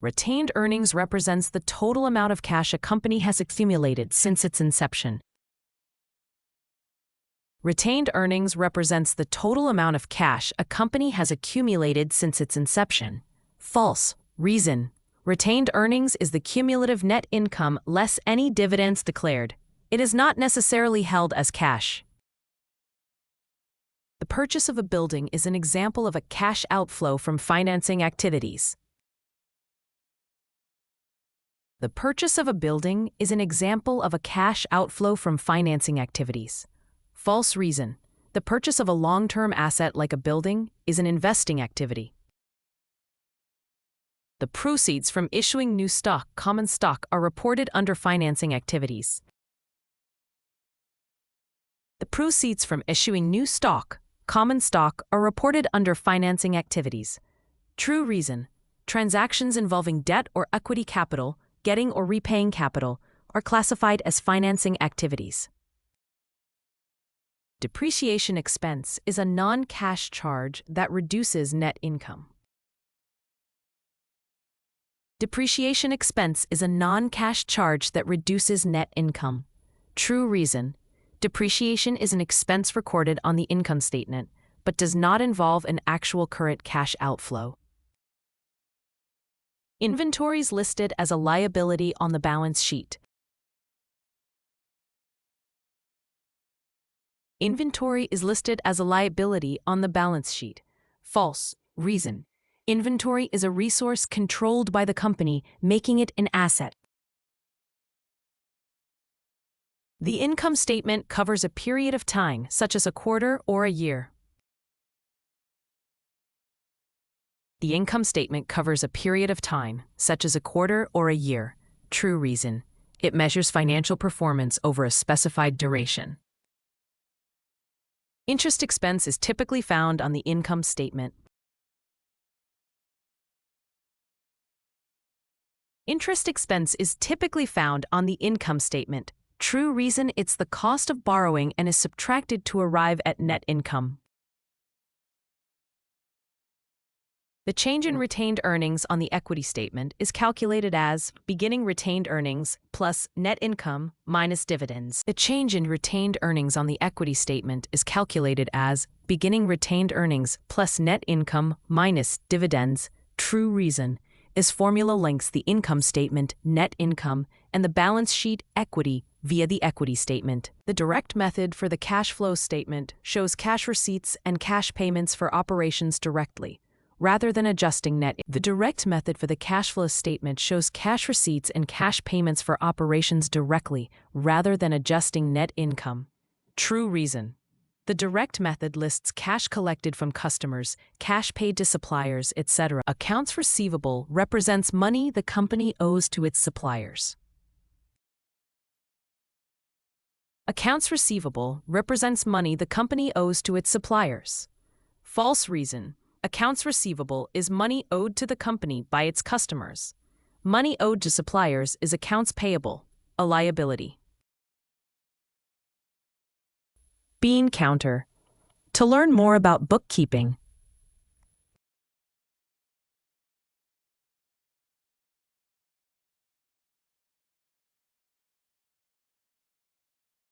Retained earnings represents the total amount of cash a company has accumulated since its inception. Retained earnings represents the total amount of cash a company has accumulated since its inception. False. Reason. Retained earnings is the cumulative net income less any dividends declared. It is not necessarily held as cash. The purchase of a building is an example of a cash outflow from financing activities. The purchase of a building is an example of a cash outflow from financing activities. False reason. The purchase of a long-term asset like a building is an investing activity. The proceeds from issuing new stock, common stock, are reported under financing activities. The proceeds from issuing new stock, common stock, are reported under financing activities. True reason. Transactions involving debt or equity capital, getting or repaying capital, are classified as financing activities. Depreciation expense is a non-cash charge that reduces net income. Depreciation expense is a non-cash charge that reduces net income. True reason. Depreciation is an expense recorded on the income statement, but does not involve an actual current cash outflow. Inventories listed as a liability on the balance sheet. Inventory is listed as a liability on the balance sheet. False. Reason. Inventory is a resource controlled by the company, making it an asset. The income statement covers a period of time, such as a quarter or a year. The income statement covers a period of time, such as a quarter or a year. True reason. It measures financial performance over a specified duration. Interest expense is typically found on the income statement. Interest expense is typically found on the income statement. True reason. It's the cost of borrowing and is subtracted to arrive at net income. The change in retained earnings on the equity statement is calculated as beginning retained earnings plus net income minus dividends. The change in retained earnings on the equity statement is calculated as beginning retained earnings plus net income minus dividends. True reason. This formula links the income statement, net income, and the balance sheet, equity, via the equity statement. The direct method for the cash flow statement shows cash receipts and cash payments for operations directly, rather than adjusting net. The direct method for the cash flow statement shows cash receipts and cash payments for operations directly, rather than adjusting net income. True reason. The direct method lists cash collected from customers, cash paid to suppliers, etc. Accounts receivable represents money the company owes to its suppliers. Accounts receivable represents money the company owes to its suppliers. False reason. Accounts receivable is money owed to the company by its customers. Money owed to suppliers is accounts payable, a liability. Bean counter. To learn more about bookkeeping,